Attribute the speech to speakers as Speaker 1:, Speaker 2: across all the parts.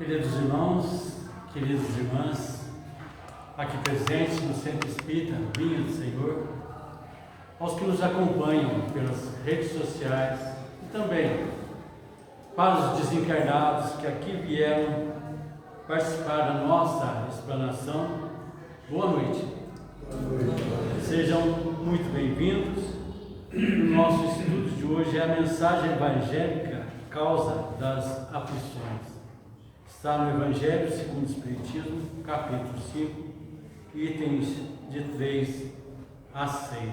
Speaker 1: Queridos irmãos, queridas irmãs, aqui presentes no Centro Espírita Vinha do Senhor, aos que nos acompanham pelas redes sociais e também para os desencarnados que aqui vieram participar da nossa explanação, boa noite.
Speaker 2: Boa noite.
Speaker 1: Sejam muito bem-vindos. O nosso estudo de hoje é a mensagem evangélica, causa das aflições. Está no Evangelho segundo o Espiritismo, capítulo 5, itens de 3 a 6.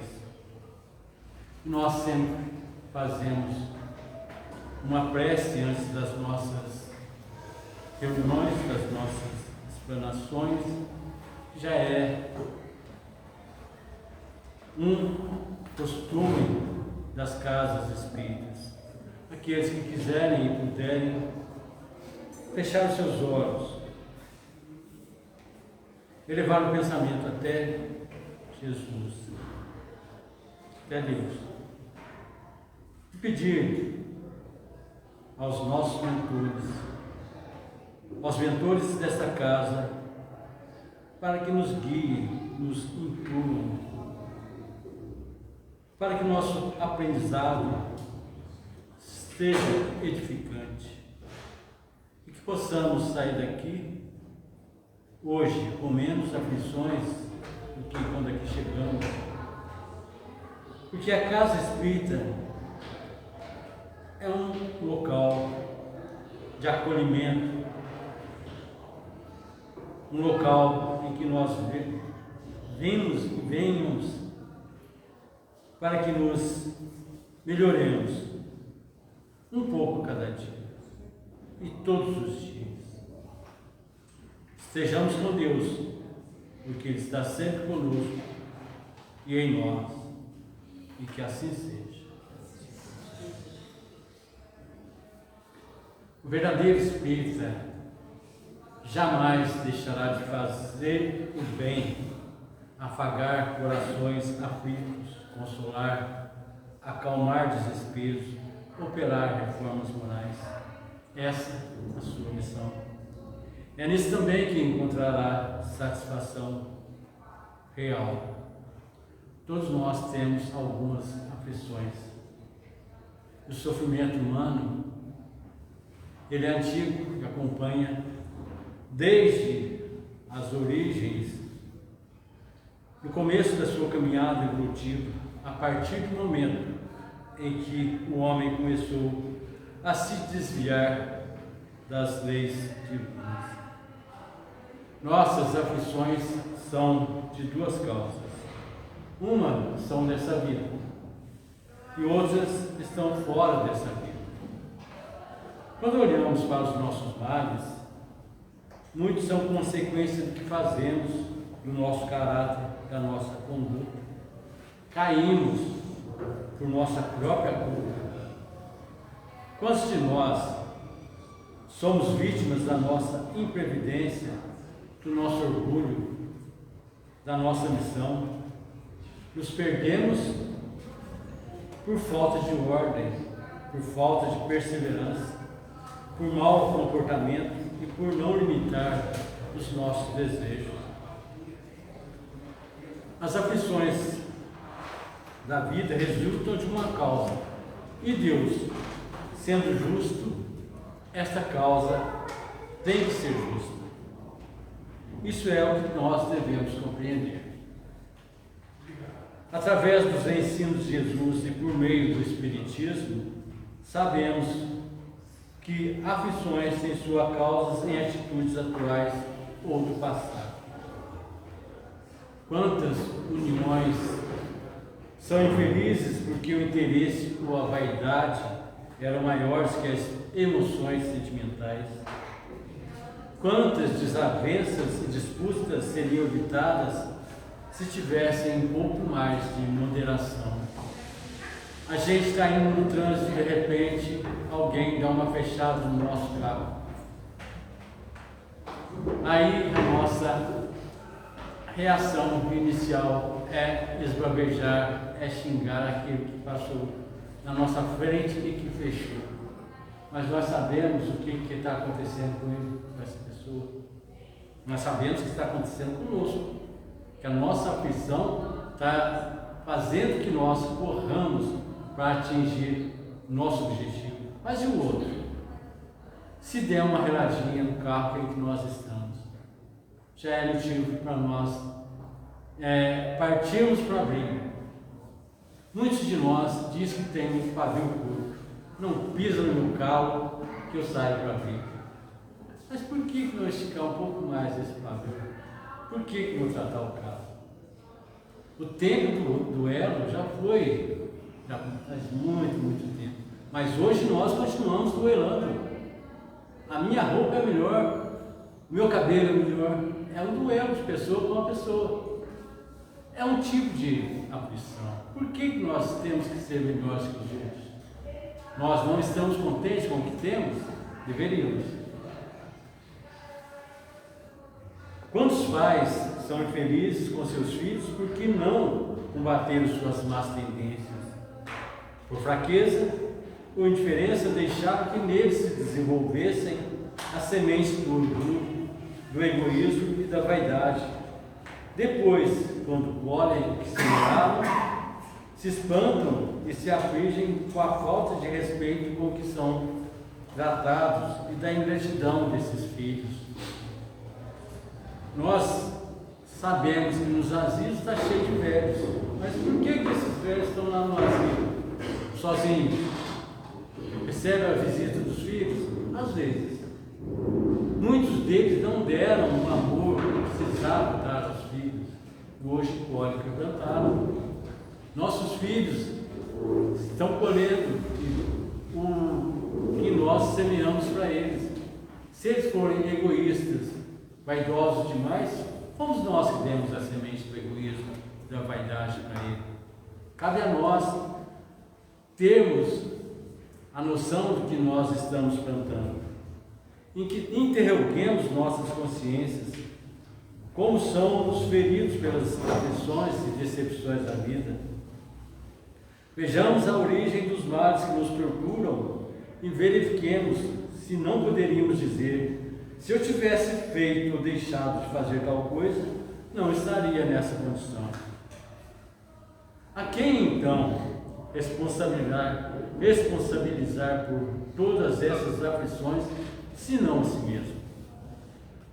Speaker 1: Nós sempre fazemos uma prece antes das nossas reuniões, das nossas explanações, que já é um costume das casas espíritas. Aqueles que quiserem e puderem fechar os seus olhos, elevar o pensamento até Jesus, até Deus, e pedir aos nossos mentores, aos mentores desta casa, para que nos guiem, nos intuam, para que o nosso aprendizado seja edificante e que possamos sair daqui hoje com menos aflições do que quando aqui chegamos, porque a casa espírita é um local de acolhimento, um local em que nós vimos e venhamos para que nos melhoremos um pouco cada dia e todos os dias. Estejamos com Deus, porque Ele está sempre conosco e em nós, e que assim seja. O verdadeiro espírita jamais deixará de fazer o bem, afagar corações aflitos, consolar, acalmar desesperos, operar reformas morais. Essa é a sua missão. É nisso também que encontrará satisfação real. Todos nós temos algumas aflições. O sofrimento humano, ele é antigo e acompanha desde as origens, no começo da sua caminhada evolutiva, a partir do momento em que o homem começou a se desviar das leis divinas. Nossas aflições são de duas causas. Uma são dessa vida e outras estão fora dessa vida. Quando olhamos para os nossos males, muitos são consequência do que fazemos, do nosso caráter, da nossa conduta. Caímos por nossa própria culpa. Quantos de nós somos vítimas da nossa imprevidência, do nosso orgulho, da nossa missão? Nos perdemos por falta de ordem, por falta de perseverança, por mau comportamento e por não limitar os nossos desejos. As aflições da vida resultam de uma causa, e Deus, sendo justo, esta causa tem que ser justa. Isso é o que nós devemos compreender. Através dos ensinos de Jesus e por meio do Espiritismo, sabemos que aflições têm sua causa em atitudes atuais ou do passado. Quantas uniões são infelizes porque o interesse ou a vaidade eram maiores que as emoções sentimentais? Quantas desavenças e disputas seriam evitadas se tivessem um pouco mais de moderação? A gente está indo no trânsito e de repente alguém dá uma fechada no nosso carro. Aí a nossa reação inicial é esbravejar, é xingar aquele que passou na nossa frente e que fechou. Mas nós sabemos o que está acontecendo com ele. com essa pessoa. Nós sabemos o que está acontecendo conosco, que a nossa aflição está fazendo que nós corramos para atingir o nosso objetivo. Mas e o outro? Se der uma reladinha no carro em que nós estamos, já é motivo para nós partirmos para a briga. Muitos de nós dizem que tem um pavio curto, não pisa no meu calo que eu saio para a briga. Mas por que não esticar um pouco mais esse pavio? Por que não tratar o carro? O tempo do duelo já foi, já faz muito tempo. Mas hoje nós continuamos duelando. A minha roupa é melhor, o meu cabelo é melhor. É um duelo de pessoa com uma pessoa. É um tipo de aflição. Por que nós temos que ser melhores que os outros? Nós não estamos contentes com o que temos? Deveríamos. Quantos pais são infelizes com seus filhos porque não combateram suas más tendências? Por fraqueza ou indiferença deixaram que neles se desenvolvessem as sementes do orgulho, do egoísmo e da vaidade. Depois, quando colhem o que semearam, se espantam e se afligem com a falta de respeito com que são tratados e da ingratidão desses filhos. Nós sabemos que nos asilos está cheio de velhos, mas por que esses velhos estão lá no asilo, sozinhos? Recebem a visita dos filhos? Às vezes. Muitos deles não deram o amor que precisavam dar aos filhos. Hoje colhem o que plantaram. Nossos filhos estão colhendo o que nós semeamos para eles. Se eles forem egoístas, vaidosos demais, fomos nós que demos a semente do egoísmo, da vaidade para ele. Cabe a nós termos a noção do que nós estamos plantando, em que interroguemos nossas consciências, como somos feridos pelas aflições e decepções da vida. Vejamos a origem dos males que nos procuram e verifiquemos se não poderíamos dizer: se eu tivesse feito ou deixado de fazer tal coisa, não estaria nessa condição. A quem então responsabilizar por todas essas aflições, se não a si mesmo?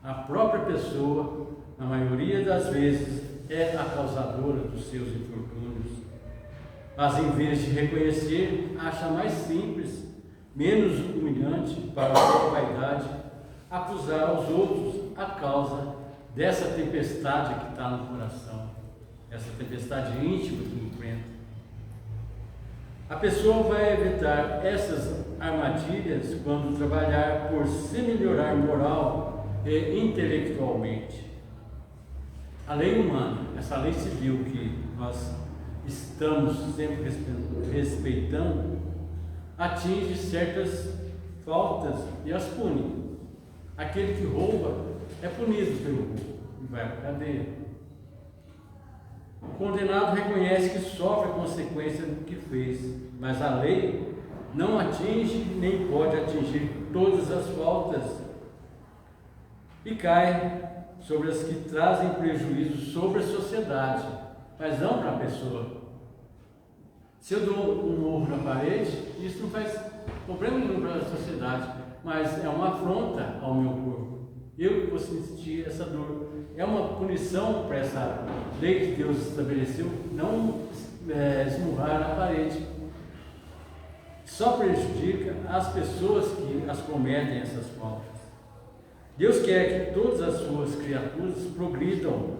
Speaker 1: A própria pessoa, na maioria das vezes, é a causadora dos seus infortúnios. Mas em vez de reconhecer, acha mais simples, menos humilhante para a sua vaidade, acusar aos outros a causa dessa tempestade que está no coração, essa tempestade íntima que enfrenta. A pessoa vai evitar essas armadilhas quando trabalhar por se melhorar moral e intelectualmente. A lei humana, essa lei civil que nós estamos sempre respeitando, atinge certas faltas e as pune. Aquele que rouba é punido pelo roubo e vai para a cadeia. O condenado reconhece que sofre a consequência do que fez, mas a lei não atinge nem pode atingir todas as faltas e cai sobre as que trazem prejuízo sobre a sociedade, mas não para a pessoa. Se eu dou um murro na parede, isso não faz problema nenhum para a sociedade, mas é uma afronta ao meu corpo. Eu que vou sentir essa dor. É uma punição para essa lei que Deus estabeleceu, não esmurrar na parede. Só prejudica as pessoas que as cometem essas faltas. Deus quer que todas as suas criaturas progridam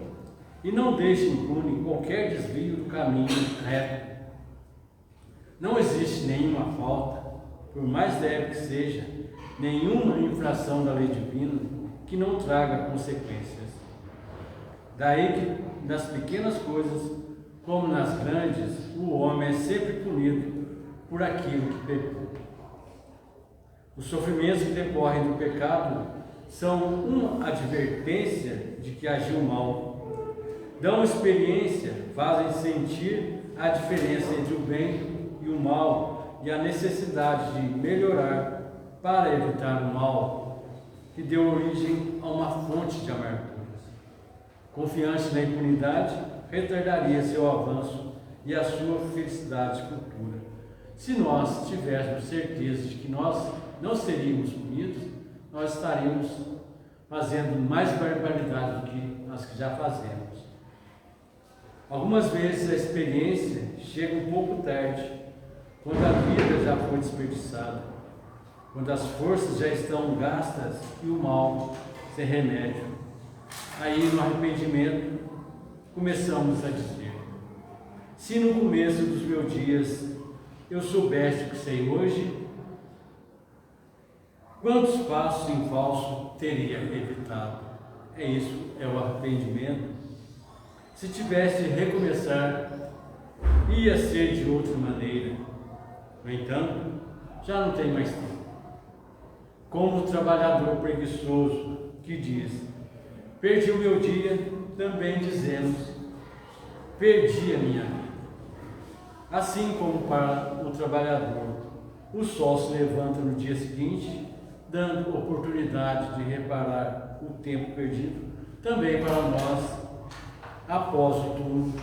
Speaker 1: e não deixem impune qualquer desvio do caminho reto. Não existe nenhuma falta, por mais leve que seja, nenhuma infração da lei divina que não traga consequências. Daí que nas pequenas coisas, como nas grandes, o homem é sempre punido por aquilo que pecou. Os sofrimentos que decorrem do pecado são uma advertência de que agiu mal. Dão experiência, fazem sentir a diferença entre o bem e o mal e a necessidade de melhorar para evitar o mal que deu origem a uma fonte de amarguras. Confiante na impunidade, retardaria seu avanço e a sua felicidade futura. Se nós tivéssemos certeza de que nós não seríamos punidos, nós estaríamos fazendo mais barbaridade do que as que já fazemos. Algumas vezes a experiência chega um pouco tarde, quando a vida já foi desperdiçada, quando as forças já estão gastas e o mal sem remédio. Aí, no arrependimento, começamos a dizer: se no começo dos meus dias eu soubesse o que sei hoje, quantos passos em falso teria evitado? Isso é o arrependimento. Se tivesse de recomeçar, ia ser de outra maneira. No entanto, já não tem mais tempo. Como o trabalhador preguiçoso que diz: perdi o meu dia, também dizemos: perdi a minha vida. Assim como para o trabalhador, o sol se levanta no dia seguinte, dando oportunidade de reparar o tempo perdido, também para nós, após o túmulo,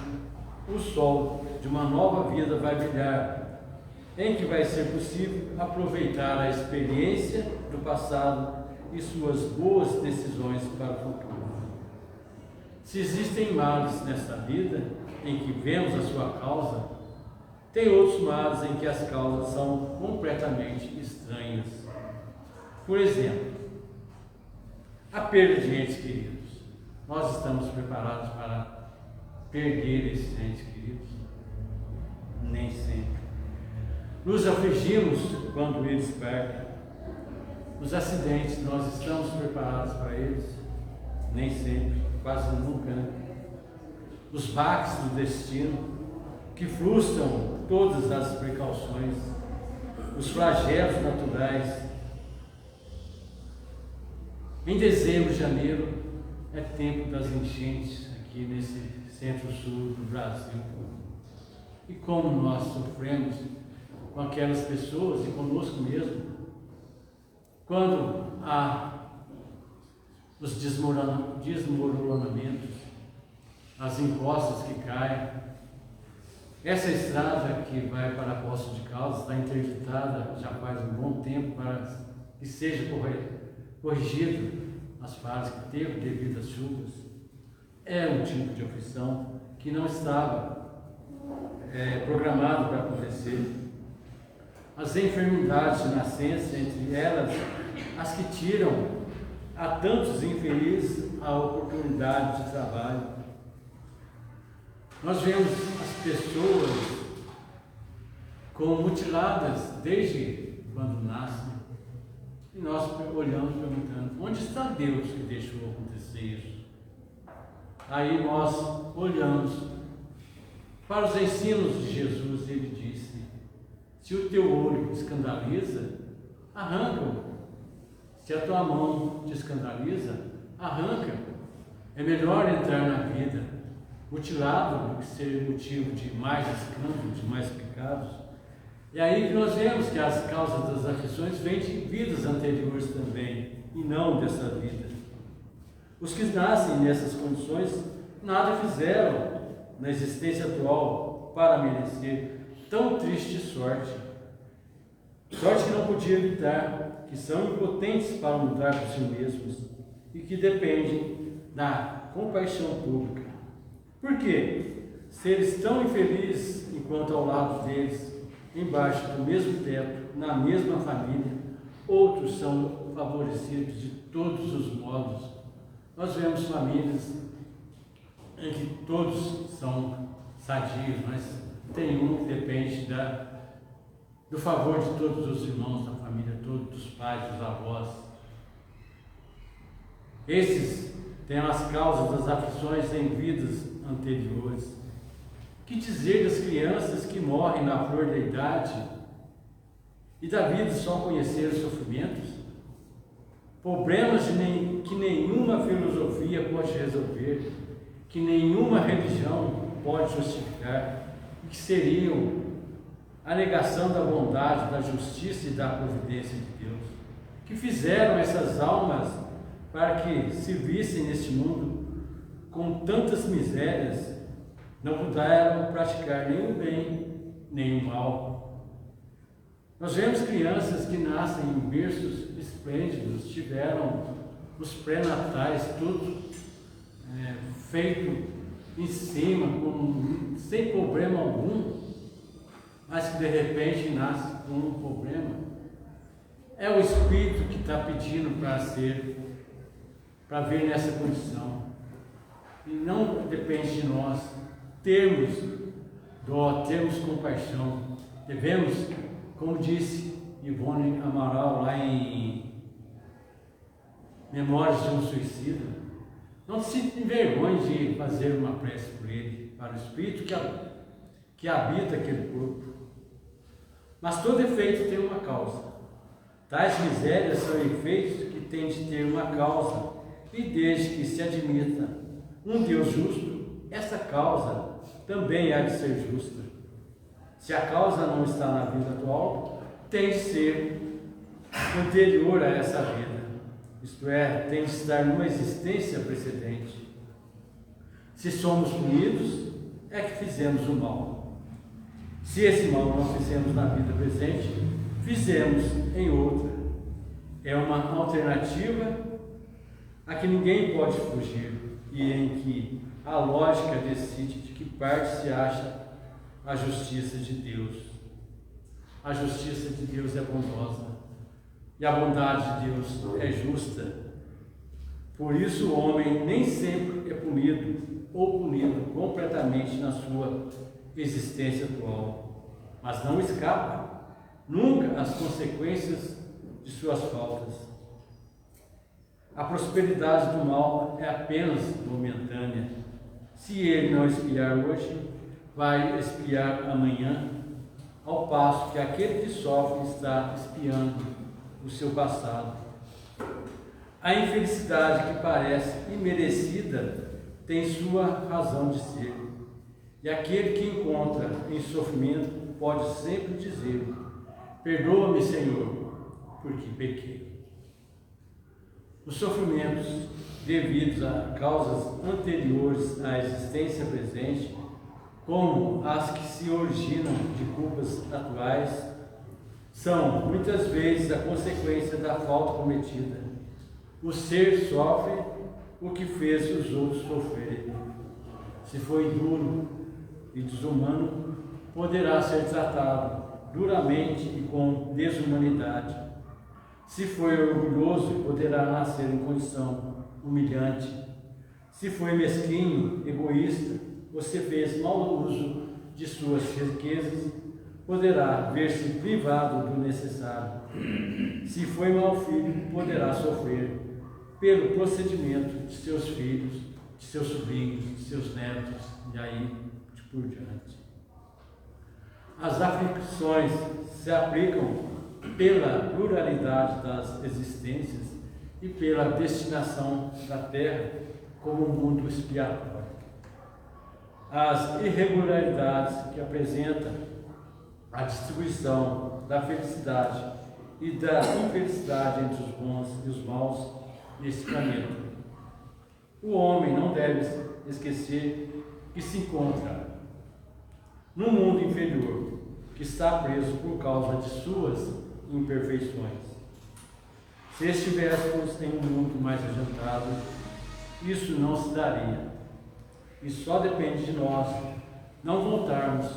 Speaker 1: o sol de uma nova vida vai brilhar, em que vai ser possível aproveitar a experiência do passado e suas boas decisões para o futuro. Se existem males nesta vida em que vemos a sua causa, tem outros males em que as causas são completamente estranhas. Por exemplo, a perda de entes queridos. Nós estamos preparados para perder esses entes queridos? Nem sempre. Nos afligimos quando eles partem. Os acidentes, nós estamos preparados para eles? Nem sempre, quase nunca, né? Os baques do destino, que frustram todas as precauções, os flagelos naturais. Em dezembro, janeiro, é tempo das enchentes aqui nesse centro-sul do Brasil. E como nós sofremos com aquelas pessoas e conosco mesmo, quando há os desmoronamentos, as encostas que caem. Essa estrada que vai para Poços de Caldas está interditada já faz um bom tempo para que seja corrigido as falhas que teve devido às chuvas. É um tipo de aflição que não estava programado para acontecer. As enfermidades de nascença, entre elas as que tiram a tantos infelizes a oportunidade de trabalho. Nós vemos as pessoas como mutiladas desde quando nascem, e nós olhamos perguntando: onde está Deus que deixou acontecer isso? Aí nós olhamos para os ensinos de Jesus e ele disse: se o teu olho te escandaliza, arranca-o. Se a tua mão te escandaliza, arranca. É melhor entrar na vida mutilado do que ser motivo de mais escândalo, de mais pecados. E aí que nós vemos que as causas das aflições vêm de vidas anteriores também, e não dessa vida. Os que nascem nessas condições nada fizeram na existência atual para merecer tão triste sorte. Sorte que não podia evitar, que são impotentes para mudar por si mesmos e que dependem da compaixão pública. Por quê? Seres tão infelizes enquanto ao lado deles, embaixo do mesmo teto, na mesma família, outros são favorecidos de todos os modos. Nós vemos famílias em que todos são sadios, mas tem um que depende do favor de todos os irmãos da família, todos os pais, dos avós. Esses têm as causas das aflições em vidas anteriores. Que dizer das crianças que morrem na flor da idade e da vida só conhecer os sofrimentos? Problemas que nenhuma filosofia pode resolver, que nenhuma religião pode justificar, e que seriam a negação da bondade, da justiça e da providência de Deus. que fizeram essas almas para que se vissem neste mundo com tantas misérias, não puderam praticar nem o bem, nem o mal. Nós vemos crianças que nascem em berços esplêndidos, tiveram os pré-natais tudo feito em cima, sem problema algum, mas que de repente nasce com um problema. É o Espírito que está pedindo para vir nessa condição. E não depende de nós termos dó, termos compaixão. Devemos, como disse Ivone Amaral lá em Memórias de um Suicida, não se envergonhe de fazer uma prece por ele, para o Espírito que habita aquele corpo. Mas todo efeito tem uma causa. Tais misérias são efeitos que têm de ter uma causa, e desde que se admita um Deus justo, essa causa também há de ser justa. Se a causa não está na vida atual, tem de ser anterior a essa vida, isto é, tem de estar numa existência precedente. Se somos punidos, é que fizemos o mal. Se esse mal não fizemos na vida presente, fizemos em outra. É uma alternativa a que ninguém pode fugir e em que a lógica decide de que parte se acha a justiça de Deus. A justiça de Deus é bondosa e a bondade de Deus é justa. Por isso o homem nem sempre é punido ou punido completamente na sua existência atual, mas não escapa nunca às consequências de suas faltas. A prosperidade do mal é apenas momentânea. Se ele não espiar hoje, vai espiar amanhã, ao passo que aquele que sofre está espiando o seu passado. A infelicidade que parece imerecida tem sua razão de ser, e aquele que encontra em sofrimento pode sempre dizer: perdoa-me, Senhor, porque pequei. Os sofrimentos devidos a causas anteriores à existência presente, como as que se originam de culpas atuais, são muitas vezes a consequência da falta cometida. O ser sofre o que fez os outros sofrerem. Se foi duro e desumano, poderá ser tratado duramente e com desumanidade. Se foi orgulhoso, poderá nascer em condição humilhante. Se foi mesquinho, egoísta, ou se fez mau uso de suas riquezas, poderá ver-se privado do necessário. Se foi mau filho, poderá sofrer pelo procedimento de seus filhos, de seus sobrinhos, de seus netos, e aí por diante. As aflições se aplicam pela pluralidade das existências e pela destinação da Terra como um mundo expiatório. As irregularidades que apresentam a distribuição da felicidade e da infelicidade entre os bons e os maus nesse planeta. O homem não deve esquecer que se encontra no mundo inferior, que está preso por causa de suas imperfeições. Se estivéssemos em um mundo mais adiantado, isso não se daria. E só depende de nós não voltarmos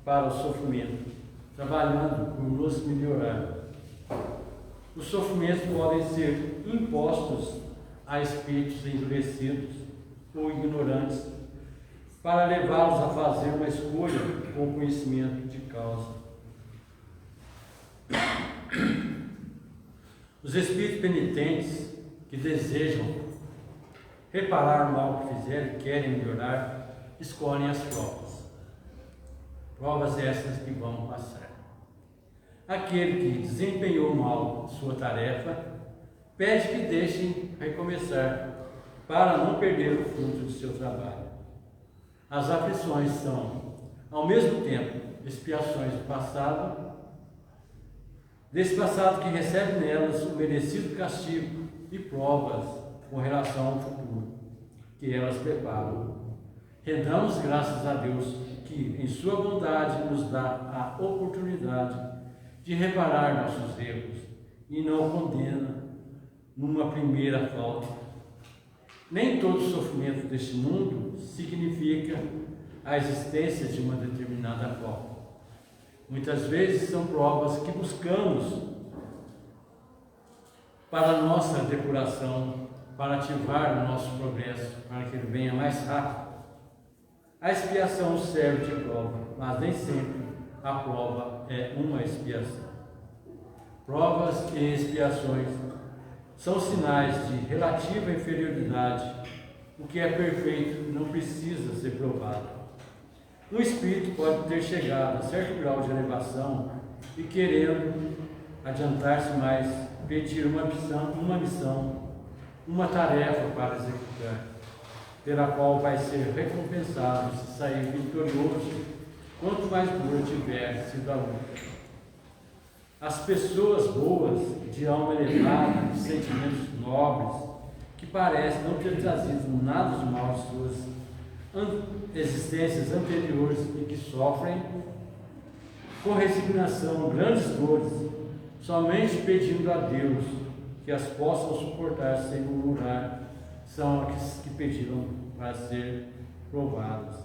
Speaker 1: para o sofrimento, trabalhando por nos melhorar. Os sofrimentos podem ser impostos a espíritos endurecidos ou ignorantes, para levá-los a fazer uma escolha com conhecimento de causa. Os espíritos penitentes que desejam reparar o mal que fizeram e querem melhorar, escolhem as provas. Provas essas que vão passar. Aquele que desempenhou mal sua tarefa, pede que deixem recomeçar, para não perder o fruto de seu trabalho. As aflições são, ao mesmo tempo, expiações do passado, desse passado que recebe nelas o merecido castigo e provas com relação ao futuro que elas preparam. Rendamos graças a Deus que, em sua bondade, nos dá a oportunidade de reparar nossos erros e não condena numa primeira falta. Nem todo sofrimento deste mundo significa a existência de uma determinada falta. Muitas vezes são provas que buscamos para a nossa depuração, para ativar o nosso progresso, para que ele venha mais rápido. A expiação serve de prova, mas nem sempre a prova é uma expiação. Provas e expiações são sinais de relativa inferioridade. O que é perfeito não precisa ser provado. Um espírito pode ter chegado a certo grau de elevação e, querendo adiantar-se mais, pedir uma missão, uma tarefa para executar, pela qual vai ser recompensado se sair vitorioso, quanto mais dura tiver sido a luta. As pessoas boas, de alma elevada, de sentimentos nobres, que parecem não ter trazido nada de mal às suas existências anteriores e que sofrem com resignação grandes dores, somente pedindo a Deus que as possam suportar sem murmurar, são as que pediram para ser provadas.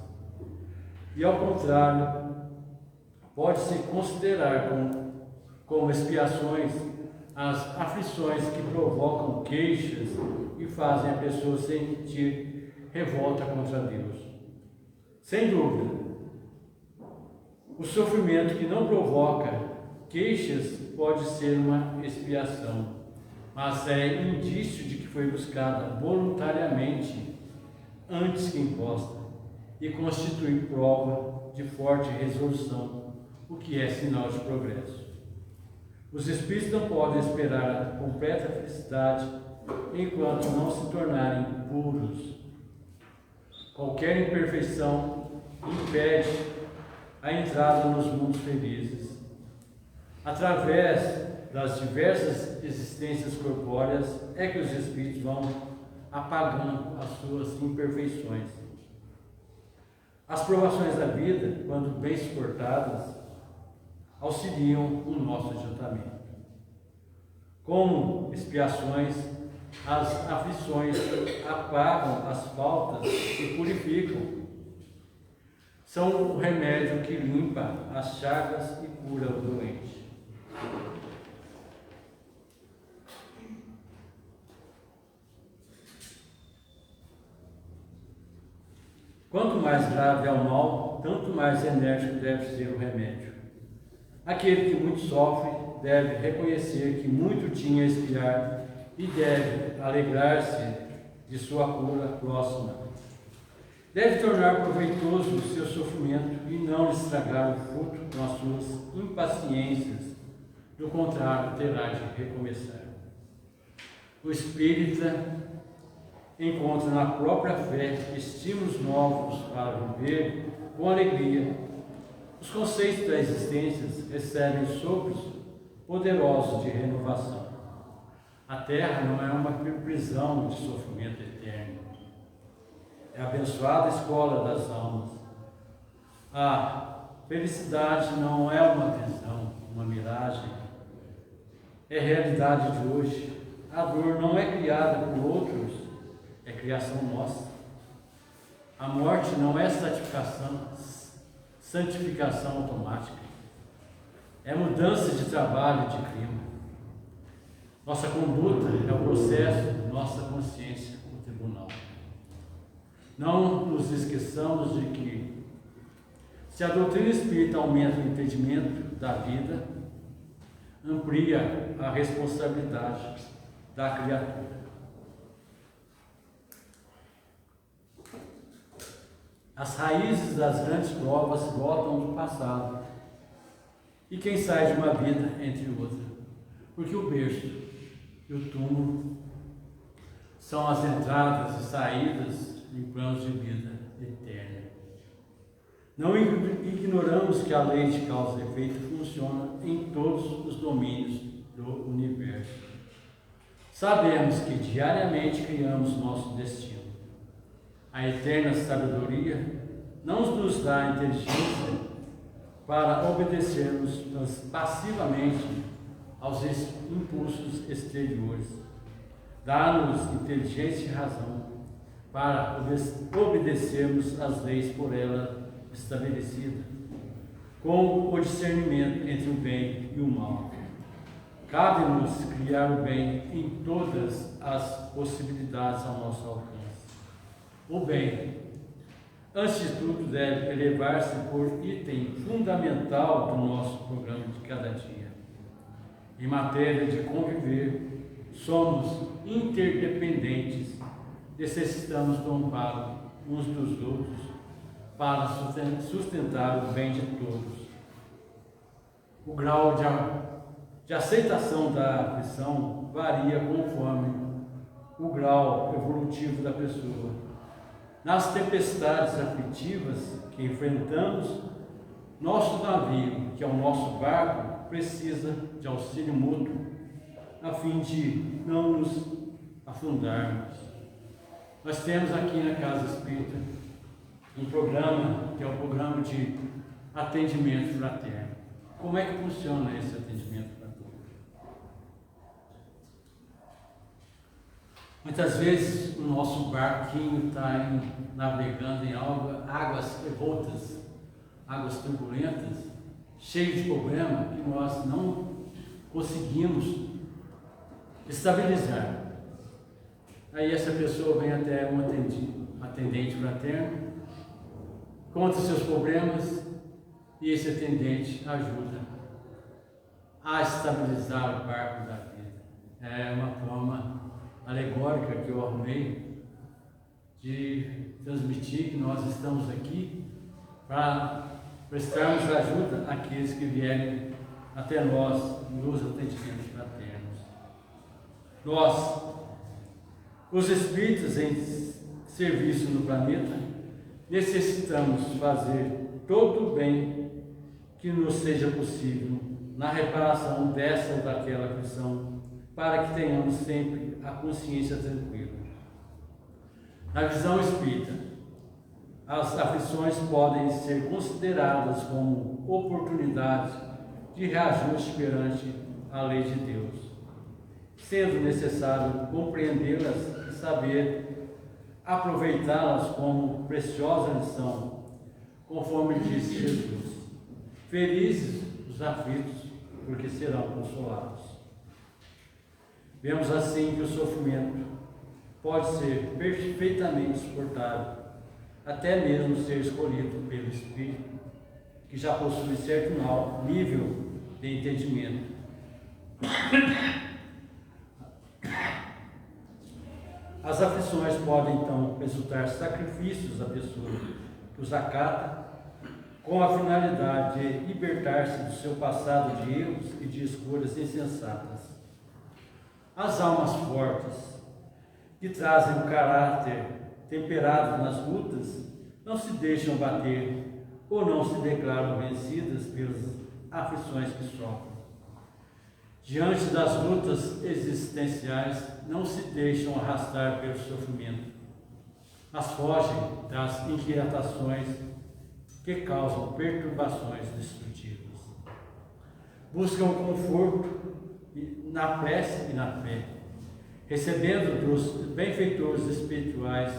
Speaker 1: E ao contrário, pode-se considerar como expiações as aflições que provocam queixas e fazem a pessoa sentir revolta contra Deus. Sem dúvida, o sofrimento que não provoca queixas pode ser uma expiação, mas é indício de que foi buscada voluntariamente antes que imposta e constitui prova de forte resolução, o que é sinal de progresso. Os espíritos não podem esperar a completa felicidade enquanto não se tornarem puros. Qualquer imperfeição impede a entrada nos mundos felizes. Através das diversas existências corpóreas é que os espíritos vão apagando as suas imperfeições. As provações da vida, quando bem suportadas, auxiliam o nosso adiantamento. Como expiações, as aflições apagam as faltas e purificam. São o remédio que limpa as chagas e cura o doente. Quanto mais grave é o mal, tanto mais enérgico deve ser o remédio. Aquele que muito sofre deve reconhecer que muito tinha a expiar e deve alegrar-se de sua cura próxima. Deve tornar proveitoso o seu sofrimento e não lhe estragar o fruto com as suas impaciências. Do contrário, terá de recomeçar. O espírita encontra na própria fé estímulos novos para viver com alegria. Os conceitos da existência recebem sopros poderosos de renovação. A Terra não é uma prisão de sofrimento eterno. É a abençoada escola das almas. A felicidade não é uma visão, uma miragem. É realidade de hoje. A dor não é criada por outros, é criação nossa. A morte não é santificação automática. É mudança de trabalho e de clima. Nossa conduta é o processo de nossa consciência no tribunal. Não nos esqueçamos de que, se a doutrina espírita aumenta o entendimento da vida, amplia a responsabilidade da criatura. As raízes das grandes provas brotam do passado. E quem sai de uma vida entre outra? Porque o berço e o túmulo são as entradas e saídas em planos de vida eterna. Não ignoramos que a lei de causa e efeito funciona em todos os domínios do universo. Sabemos que diariamente criamos nosso destino. A eterna sabedoria não nos dá inteligência para obedecermos passivamente aos impulsos exteriores. Dá-nos inteligência e razão para obedecermos às leis por ela estabelecidas, com o discernimento entre o bem e o mal. Cabe-nos criar o bem em todas as possibilidades ao nosso alcance. O bem, antes de tudo, deve elevar-se por item fundamental do nosso programa de cada dia. Em matéria de conviver, somos interdependentes, necessitamos do amparo uns dos outros para sustentar o bem de todos. O grau de aceitação da aflição varia conforme o grau evolutivo da pessoa. Nas tempestades aflitivas que enfrentamos, nosso navio, que é o nosso barco, precisa de auxílio mútuo, a fim de não nos afundarmos. Nós temos aqui na Casa Espírita um programa, que é o programa de atendimento fraterno. Como é que funciona esse atendimento fraterno? Muitas vezes o nosso barquinho está navegando em águas revoltas, águas turbulentas, cheio de problema que nós não conseguimos estabilizar. Aí essa pessoa vem até um atendente fraterno, conta seus problemas e esse atendente ajuda a estabilizar o barco da vida. É uma forma alegórica que eu arrumei de transmitir que nós estamos aqui para prestarmos ajuda àqueles que vierem até nós nos atendimentos fraternos. Nós, os espíritos em serviço no planeta, necessitamos fazer todo o bem que nos seja possível na reparação dessa ou daquela aflição, para que tenhamos sempre a consciência tranquila. Na visão espírita, as aflições podem ser consideradas como oportunidades de reajuste perante a lei de Deus, sendo necessário compreendê-las e saber aproveitá-las como preciosa lição, conforme disse Jesus: felizes os aflitos, porque serão consolados. Vemos assim que o sofrimento pode ser perfeitamente suportado, até mesmo ser escolhido pelo Espírito, que já possui certo nível de entendimento. As aflições podem então resultar sacrifícios à pessoa que os acata, com a finalidade de libertar-se do seu passado de erros e de escolhas insensatas. As almas fortes, que trazem um caráter temperado nas lutas, não se deixam bater ou não se declaram vencidas pelas aflições que sofrem. Diante das lutas existenciais, não se deixam arrastar pelo sofrimento, mas fogem das inquietações que causam perturbações destrutivas. Buscam conforto na prece e na fé, recebendo dos benfeitores espirituais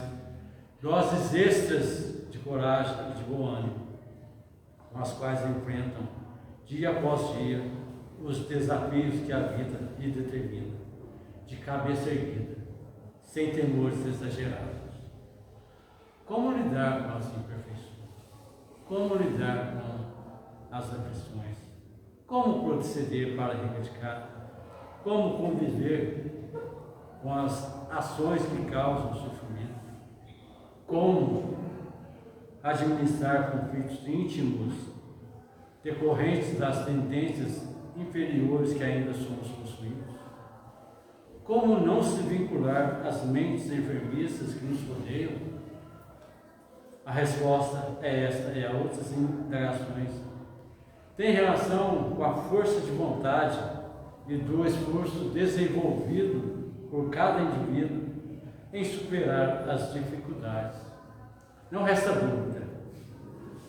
Speaker 1: doses extras de coragem e de bom ânimo, com as quais enfrentam, dia após dia, os desafios que a vida lhe determina, de cabeça erguida, sem temores exagerados. Como lidar com as imperfeições? Como lidar com as aflições? Como proceder para reivindicar? Como conviver com as ações que causam sofrimento? Como administrar conflitos íntimos decorrentes das tendências inferiores que ainda somos possuídos? Como não se vincular às mentes enfermiças que nos rodeiam? A resposta é esta e a outras indagações. Tem relação com a força de vontade e do esforço desenvolvido por cada indivíduo em superar as dificuldades. Não resta dúvida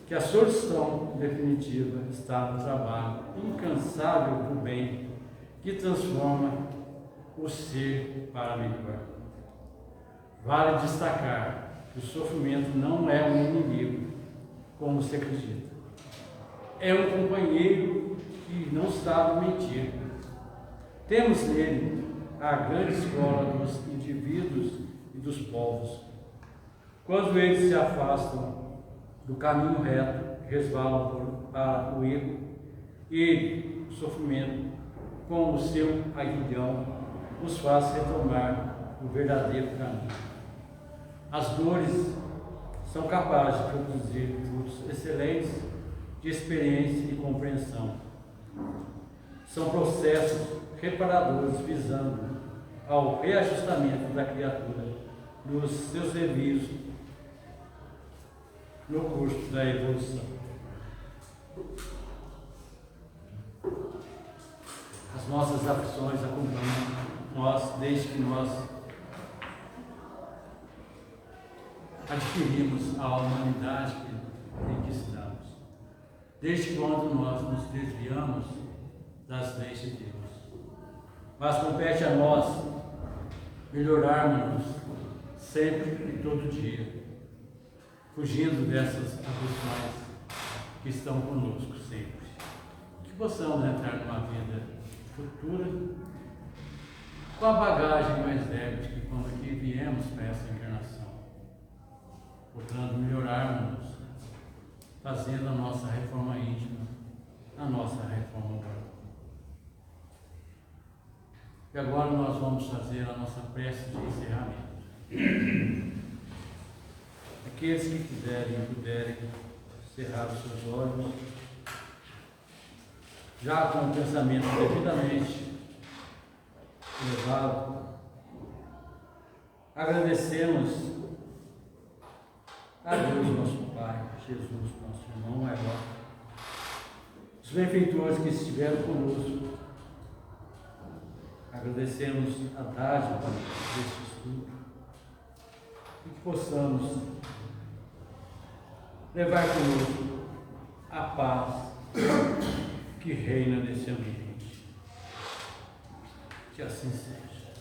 Speaker 1: que a solução definitiva está no trabalho incansável do bem que transforma o ser para melhor. Vale destacar que o sofrimento não é um inimigo, como se acredita. É um companheiro que não sabe mentir. Temos nele a grande escola dos indivíduos e dos povos. Quando eles se afastam do caminho reto, resvalam para o erro, ele, o sofrimento, com o seu aguilhão, os faz retomar o verdadeiro caminho. As dores são capazes de produzir frutos excelentes de experiência e compreensão. São processos reparadores visando ao reajustamento da criatura nos seus devidos no curso da evolução. As nossas aflições acompanham nós desde que nós adquirimos a humanidade em que estamos, desde quando nós nos desviamos das leis de Deus. Mas compete a nós melhorarmos sempre e todo dia, fugindo dessas aflições que estão conosco sempre. Que possamos entrar numa vida futura com a bagagem mais leve de que quando aqui viemos para essa encarnação, procurando melhorarmos, fazendo a nossa reforma íntima, a nossa reforma moral. E agora nós vamos fazer a nossa prece de encerramento. Aqueles que quiserem e puderem cerrar os seus olhos, já com o pensamento devidamente elevado, agradecemos a Deus, nosso Pai, Jesus, nosso irmão maior, os benfeitores que estiveram conosco. Agradecemos a dádiva deste estudo e que possamos levar conosco a paz que reina nesse ambiente. Que assim seja.